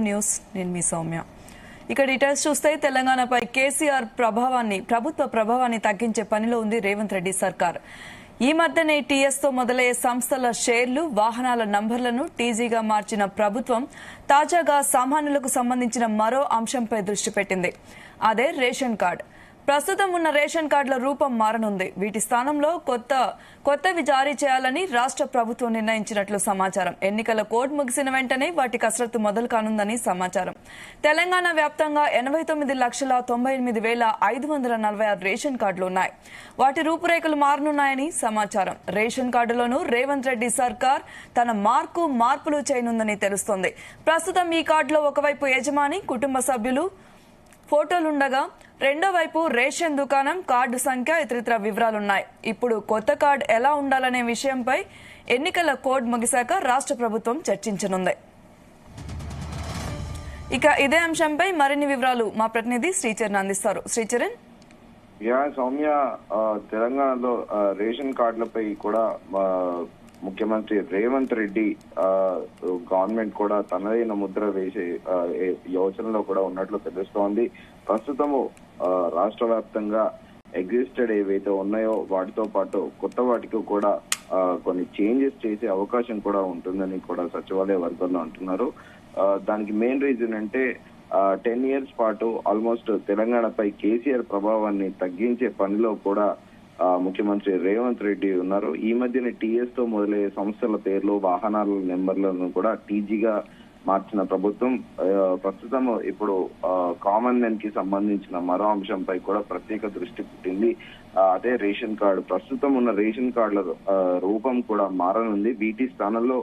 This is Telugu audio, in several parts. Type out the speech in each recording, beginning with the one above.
న్యూస్ నేను మీ సౌమ్య. ఇక డీటెయిల్స్ చూస్తే తెలంగాణపై కేసీఆర్ ప్రభుత్వ ప్రభావాన్ని తగ్గించే పనిలో ఉంది రేవంత్ రెడ్డి సర్కార్. ఈ మధ్యనే టీఎస్ తో మొదలయ్యే సంస్థల షేర్లు, వాహనాల నంబర్లను టీజీగా మార్చిన ప్రభుత్వం తాజాగా సామాన్యులకు సంబంధించిన మరో అంశంపై దృష్టి పెట్టింది. అదే రేషన్ కార్డు. ప్రస్తుతం ఉన్న రేషన్ కార్డుల రూపం మారనుంది. వీటి స్థానంలో కొత్తవి జారీ చేయాలని రాష్ట్ర ప్రభుత్వం నిర్ణయించినట్లు సమాచారం. ఎన్నికల కోడ్ ముగిసిన వెంటనే వాటి కసరత్తు మొదలు కానుందని సమాచారం. తెలంగాణ వ్యాప్తంగా 89,98,546 రేషన్ కార్డులు ఉన్నాయి. వాటి రూపురేఖలు మారనున్నాయని సమాచారం. రేషన్ కార్డులోనూ రేవంత్ రెడ్డి సర్కార్ తన మార్పులు చేయనుందని తెలుస్తోంది. ప్రస్తుతం ఈ కార్డులో ఒకవైపు యజమాని, కుటుంబ సభ్యులు ఫోటోలుండగా రెండో వైపు రేషన్ దుకాణం, కార్డు సంఖ్య, ఇతరితర వివరాలున్నాయి. ఇప్పుడు కొత్త కార్డు ఎలా ఉండాలనే విషయంపై ఎన్నికల కోడ్ ముగిశాక రాష్ట్ర ప్రభుత్వం చర్చించనుంది. ఇక ఇదే అంశంపై మరిన్ని వివరాలు మా ప్రతినిధి శ్రీచరణ్ అందిస్తారు. శ్రీచరణ్. సౌమ్య, తెలంగాణలో రేషన్ కార్డులపై కూడా ముఖ్యమంత్రి రేవంత్ రెడ్డి గవర్నమెంట్ కూడా తనదైన ముద్ర వేసే యోచనలో కూడా ఉన్నట్లు తెలుస్తోంది. ప్రస్తుతము రాష్ట్ర వ్యాప్తంగా ఎగ్జిస్టెడ్ ఏవైతే ఉన్నాయో వాటితో పాటు కొత్త వాటికి కూడా కొన్ని చేంజెస్ చేసే అవకాశం కూడా ఉంటుందని కూడా సచివాలయ వర్గాల్లో అంటున్నారు. దానికి మెయిన్ రీజన్ అంటే 10 years పాటు ఆల్మోస్ట్ తెలంగాణపై కేసీఆర్ ప్రభావాన్ని తగ్గించే పనిలో కూడా ముఖ్యమంత్రి రేవంత్ రెడ్డి ఉన్నారు. ఈ మధ్యన టీఎస్ తో మొదలయ్యే సంస్థల పేర్లు, వాహనాల నెంబర్లను కూడా టీజీగా మార్చిన ప్రభుత్వం ప్రస్తుతం ఇప్పుడు కామన్ మ్యాన్ కి సంబంధించిన మరో అంశంపై కూడా ప్రత్యేక దృష్టి పెట్టింది. అదే రేషన్ కార్డు. ప్రస్తుతం ఉన్న రేషన్ కార్డుల రూపం కూడా మారనుంది. వీటి స్థానంలో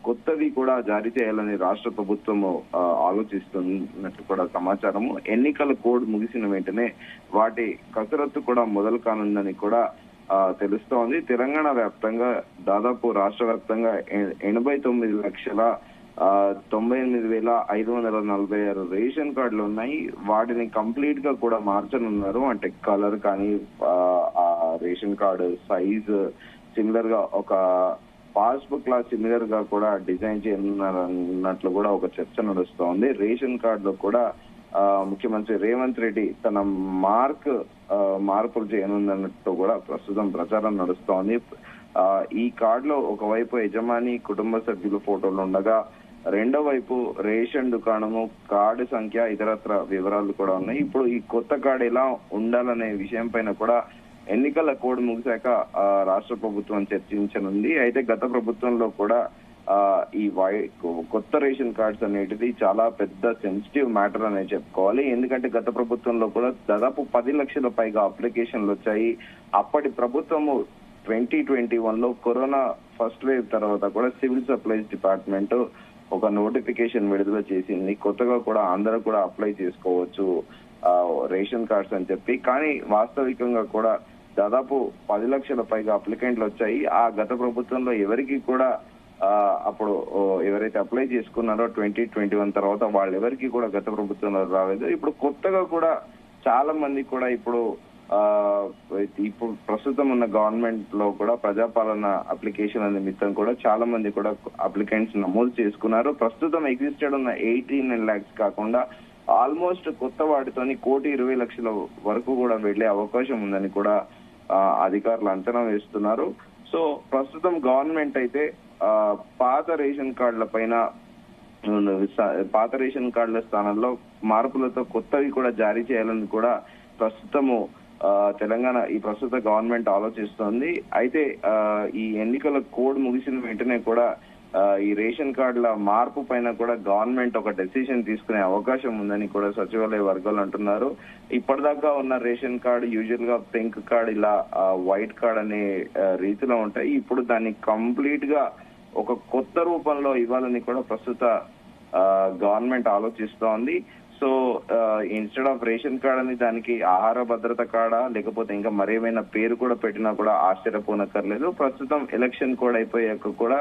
కొత్తవి కూడా జారీ చేయాలని రాష్ట్ర ప్రభుత్వం ఆలోచిస్తున్నట్టు కూడా సమాచారము. ఎన్నికల కోడ్ ముగిసిన వెంటనే వాటి కసరత్తు కూడా మొదలు కానుందని కూడా తెలుస్తోంది. తెలంగాణ వ్యాప్తంగా దాదాపు రాష్ట్ర వ్యాప్తంగా 89,98,546 రేషన్ కార్డులు ఉన్నాయి. వాటిని కంప్లీట్ గా కూడా మార్చనున్నారు. అంటే కలర్ కానీ, రేషన్ కార్డు సైజ్ సిమిలర్ గా, ఒక పాస్బుక్ లా సిమిలర్ గా కూడా డిజైన్ చేయనున్నట్లు కూడా ఒక చర్చ నడుస్తోంది. రేషన్ కార్డులో కూడా ముఖ్యమంత్రి రేవంత్ రెడ్డి తన మార్పులు చేయనున్నట్టు కూడా ప్రస్తుతం ప్రచారం నడుస్తోంది. ఈ కార్డులో ఒకవైపు యజమాని, కుటుంబ సభ్యుల ఫోటోలు ఉండగా రెండో వైపు రేషన్ దుకాణము, కార్డు సంఖ్య, ఇతరత్ర వివరాలు కూడా ఉన్నాయి. ఇప్పుడు ఈ కొత్త కార్డు ఎలా ఉండాలనే విషయం పైన కూడా ఎన్నికల కోడ్ ముగిశాక రాష్ట్ర ప్రభుత్వం చర్చించనుంది. అయితే గత ప్రభుత్వంలో కూడా ఈ కొత్త రేషన్ కార్డ్స్ అనేటిది చాలా పెద్ద సెన్సిటివ్ మ్యాటర్ అనే చెప్పుకోవాలి. ఎందుకంటే గత ప్రభుత్వంలో కూడా దాదాపు 10 లక్షల పైగా అప్లికేషన్లు వచ్చాయి. అప్పటి ప్రభుత్వము 2021లో కరోనా ఫస్ట్ వేవ్ తర్వాత కూడా సివిల్ సప్లైస్ డిపార్ట్మెంట్ ఒక నోటిఫికేషన్ విడుదల చేసింది. కొత్తగా కూడా అందరూ కూడా అప్లై చేసుకోవచ్చు రేషన్ కార్డ్స్ అని చెప్పి. కానీ వాస్తవికంగా కూడా దాదాపు 10 లక్షల పైగా అప్లికెంట్లు వచ్చాయి. ఆ గత ప్రభుత్వంలో ఎవరికి కూడా అప్పుడు ఎవరైతే అప్లై చేసుకున్నారో 2021 తర్వాత వాళ్ళెవరికి కూడా గత ప్రభుత్వంలో రాలేదు. ఇప్పుడు కొత్తగా కూడా చాలా మంది కూడా ఇప్పుడు ప్రస్తుతం ఉన్న గవర్నమెంట్ లో కూడా ప్రజాపాలన అప్లికేషన్ నిమిత్తం కూడా చాలా మంది కూడా అప్లికెంట్స్ నమోదు చేసుకున్నారు. ప్రస్తుతం ఎగ్జిస్టెడ్ ఉన్న 89 lakhs కాకుండా ఆల్మోస్ట్ కొత్త వాటితోని 1,20,00,000 వరకు కూడా వెళ్లే అవకాశం ఉందని కూడా అధికారులు అంచనా వేస్తున్నారు. సో ప్రస్తుతం గవర్నమెంట్ అయితే పాత రేషన్ కార్డుల స్థానంలో మార్పులతో కొత్తవి కూడా జారీ చేయాలని కూడా ప్రస్తుతము ప్రస్తుత గవర్నమెంట్ ఆలోచిస్తోంది. అయితే ఈ ఎన్నికల కోడ్ ముగిసిన వెంటనే కూడా ఈ రేషన్ కార్డుల మార్పు పైన కూడా గవర్నమెంట్ ఒక డెసిషన్ తీసుకునే అవకాశం ఉందని కూడా సచివాలయ వర్గాలు అంటున్నారు. ఇప్పటిదాకా ఉన్న రేషన్ కార్డు యూజువల్ గా పింక్ కార్డ్, ఇలా వైట్ కార్డ్ అనే రీతిలో ఉంటాయి. ఇప్పుడు దాన్ని కంప్లీట్ గా ఒక కొత్త రూపంలో ఇవ్వాలని కూడా ప్రస్తుత గవర్నమెంట్ ఆలోచిస్తోంది. So instead of ration card అని దానికి ఆహార భద్రత కార్డా లేకపోతే ఇంకా మరేమైనా పేరు కూడా పెట్టినా కూడా ఆశ్చర్యపోనక్కర్లేదు. ప్రస్తుతం ఎలక్షన్ కోడ్ అయిపోయాక కూడా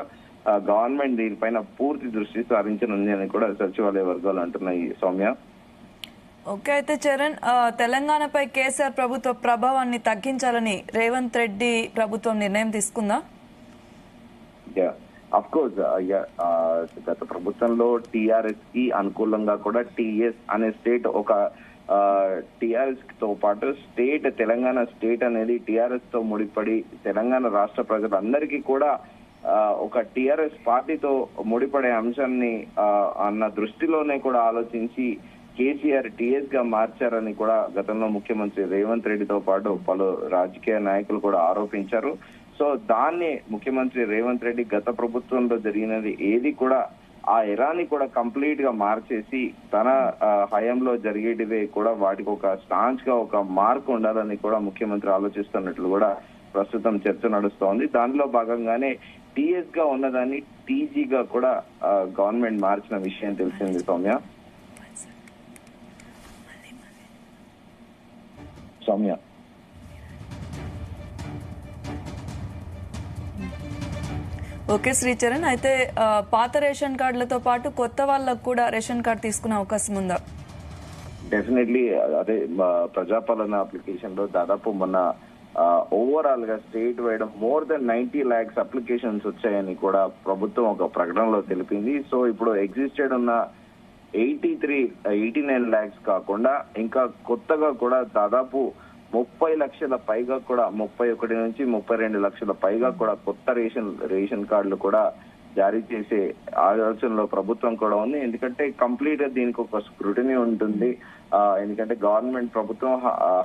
గవర్నమెంట్ దీనిపైన పూర్తి దృష్టి సారించనుంది అని కూడా సచివాలయ వర్గాలు అంటున్నాయి. సౌమ్య. ఓకే, అయితే చరణ్, తెలంగాణపై కేసీఆర్ ప్రభుత్వ ప్రభావాన్ని తగ్గించాలని రేవంత్ రెడ్డి ప్రభుత్వం నిర్ణయం తీసుకుందా? అఫ్ కోర్స్ గత ప్రభుత్వంలో టిఆర్ఎస్ కి అనుకూలంగా కూడా టిఎస్ అనే స్టేట్ ఒక టిఆర్ఎస్ తో పాటు తెలంగాణ స్టేట్ అనేది టిఆర్ఎస్ తో ముడిపడి తెలంగాణ రాష్ట్ర ప్రజలందరికీ కూడా ఒక టిఆర్ఎస్ పార్టీతో ముడిపడే అంశాన్ని అన్న దృష్టిలోనే కూడా ఆలోచించి కేసీఆర్ టిఎస్ గా మార్చారని కూడా గతంలో ముఖ్యమంత్రి రేవంత్ రెడ్డితో పాటు పలు రాజకీయ నాయకులు కూడా ఆరోపించారు. సో దాన్ని ముఖ్యమంత్రి రేవంత్ రెడ్డి గత ప్రభుత్వంలో జరిగినది ఏది కూడా ఆ ఎరాని కూడా కంప్లీట్ గా మార్చేసి తన హయాంలో జరిగేటివే కూడా వాటికి ఒక స్టాంచ్ గా ఒక మార్క్ ఉండాలని కూడా ముఖ్యమంత్రి ఆలోచిస్తున్నట్లు కూడా ప్రస్తుతం చర్చ నడుస్తోంది. దానిలో భాగంగానే టిఎస్ గా ఉన్నదాన్ని టీజీగా కూడా గవర్నమెంట్ మార్చిన విషయం తెలిసింది సౌమ్య. ఓకే శ్రీచరణ్, అయితే పాత రేషన్ కార్డులతో పాటు కొత్త వాళ్ళకు కూడా రేషన్ కార్డు తీసుకునే అవకాశం ఉందా? డెఫినెట్లీ. అదే ప్రజాపాలన అప్లికేషన్ లో దాదాపు మొన్న ఓవరాల్ గా state wide more than 90 lakhs applications వచ్చాయని కూడా ప్రభుత్వం ఒక ప్రకటనలో తెలిపింది. సో ఇప్పుడు ఎగ్జిస్టెడ్ ఉన్న 89 lakhs కాకుండా ఇంకా కొత్తగా కూడా దాదాపు 30 లక్షల పైగా కూడా 31 నుంచి 32 లక్షల పైగా కూడా కొత్త రేషన్ కార్డులు కూడా జారీ చేసే ఆలోచనలో ప్రభుత్వం కూడా ఉంది. ఎందుకంటే కంప్లీట్ గా దీనికి ఒక స్క్రూటినీ ఉంటుంది. ఎందుకంటే గవర్నమెంట్ ప్రభుత్వం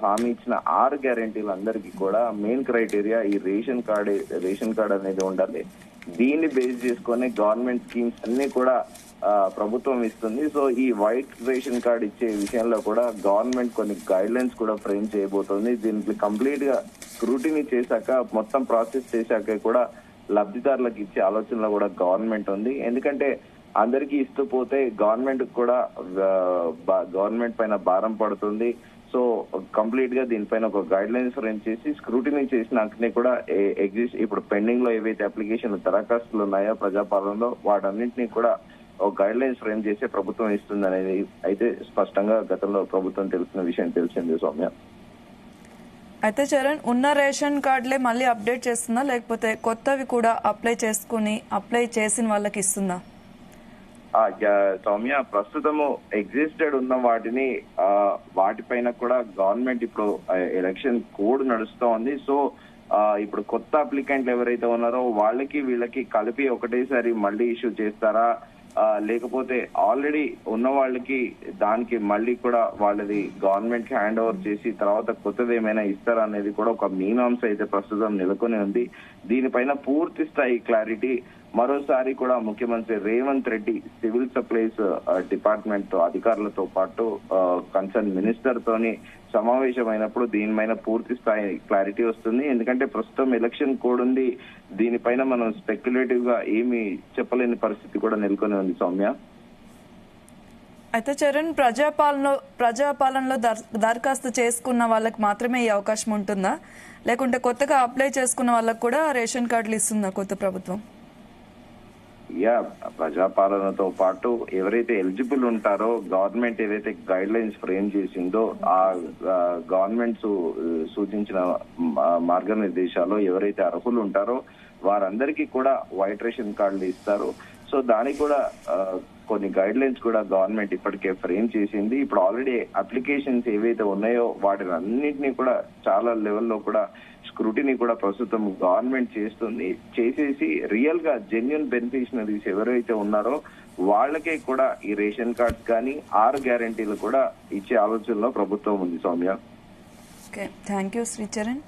హామీ ఇచ్చిన 6 గ్యారెంటీలు అందరికీ కూడా మెయిన్ క్రైటీరియా ఈ రేషన్ కార్డ్ అనేది ఉండాలి. దీన్ని బేస్ చేసుకొని గవర్నమెంట్ స్కీమ్స్ అన్ని కూడా ప్రభుత్వం ఇస్తుంది. సో ఈ వైట్ రేషన్ కార్డ్ ఇచ్చే విషయంలో కూడా గవర్నమెంట్ కొన్ని గైడ్ లైన్స్ కూడా ఫ్రేమ్ చేయబోతోంది. దీనికి కంప్లీట్ గా స్క్రూటినీ చేశాక మొత్తం ప్రాసెస్ చేశాక కూడా లబ్ధిదారులకు ఇచ్చే ఆలోచనలో కూడా గవర్నమెంట్ ఉంది. ఎందుకంటే అందరికీ ఇస్తూ పోతే గవర్నమెంట్ పైన భారం పడుతుంది. సో కంప్లీట్ గా దీనిపైన ఒక గైడ్ లైన్స్ ఫ్రేమ్ చేసి స్క్రూటినీ చేసినాకనే కూడా ఇప్పుడు పెండింగ్ లో ఏవైతే అప్లికేషన్లు దరఖాస్తులు ఉన్నాయో ప్రజాపాలనలో వాటన్నింటినీ కూడా ఒక గైడ్ లైన్స్ ఫ్రేమ్ చేసే ప్రభుత్వం ఇస్తుంది అనేది అయితే స్పష్టంగా గతంలో ప్రభుత్వం తెలిసిన విషయం తెలిసింది సౌమ్య. అయితే చరణ్, ఉన్న రేషన్ కార్డులే మళ్ళీ అప్డేట్ చేస్తుందా, లేకపోతే కొత్తవి కూడా అప్లై చేసిన వాళ్ళకి ఇస్తుందా? సౌమ్య, ప్రస్తుతము ఎగ్జిస్టెడ్ ఉన్న వాటిపైన కూడా గవర్నమెంట్ ఇప్పుడు ఎలక్షన్ కోడ్ నడుస్తూ ఉంది. సో ఇప్పుడు కొత్త అప్లికెంట్లు ఎవరైతే ఉన్నారో వీళ్ళకి కలిపి ఒకటేసారి మళ్ళీ ఇష్యూ చేస్తారా, లేకపోతే ఆల్రెడీ ఉన్న వాళ్ళకి దానికి మళ్ళీ కూడా వాళ్ళది గవర్నమెంట్ కి హ్యాండ్ ఓవర్ చేసి తర్వాత కొత్తది ఏమైనా ఇస్తారా అనేది కూడా ఒక మీమాంస అయితే ప్రస్తుతం నెలకొని ఉంది. దీనిపైన పూర్తి స్థాయి క్లారిటీ మరోసారి కూడా ముఖ్యమంత్రి Revanth Reddy civil supplies department తో అధికారులతో పాటు కన్సర్న్ మినిస్టర్ తోని సమావేశమైనప్పుడు దీనిపైన పూర్తి స్థాయి క్లారిటీ వస్తుంది. ఎందుకంటే ప్రస్తుతం ఎలక్షన్ కోడ్ ఉంది. దీనిపైన మనం స్పెక్యులేటివ్ గా ఏమి చెప్పలేని పరిస్థితి కూడా నెలకొని ఉంది సౌమ్య. అయితే చరణ్, ప్రజాపాలనలో దరఖాస్తు చేసుకున్న వాళ్ళకి మాత్రమే ఈ అవకాశం ఉంటుందా, లేకుంటే కొత్తగా అప్లై చేసుకున్న వాళ్ళకి కూడా రేషన్ కార్డులు ఇస్తుందా కొత్త ప్రభుత్వం? ప్రజాపాలనతో పాటు ఎవరైతే ఎలిజిబుల్ ఉంటారో గవర్నమెంట్ ఏదైతే గైడ్ లైన్స్ ఫ్రేమ్ చేసిందో ఆ గవర్నమెంట్ సూచించిన మార్గనిర్దేశాలు ఎవరైతే అర్హులు ఉంటారో వారందరికీ కూడా వైట్ రేషన్ కార్డులు ఇస్తారు. సో దానికి కూడా కొన్ని గైడ్ లైన్స్ కూడా గవర్నమెంట్ ఇప్పటికే ఫ్రేమ్ చేసింది. ఇప్పుడు ఆల్రెడీ అప్లికేషన్స్ ఏవైతే ఉన్నాయో వాటిని అన్నింటినీ కూడా చాలా లెవెల్లో కూడా స్క్రూటినీ కూడా ప్రస్తుతం గవర్నమెంట్ చేసేసి రియల్ గా జెన్యున్ బెనిఫిషనరీస్ ఎవరైతే ఉన్నారో వాళ్ళకే కూడా ఈ రేషన్ కార్డ్స్ కానీ 6 గ్యారెంటీలు కూడా ఇచ్చే ఆలోచనలో ప్రభుత్వం ఉంది సౌమ్య. Thank you Sricharan.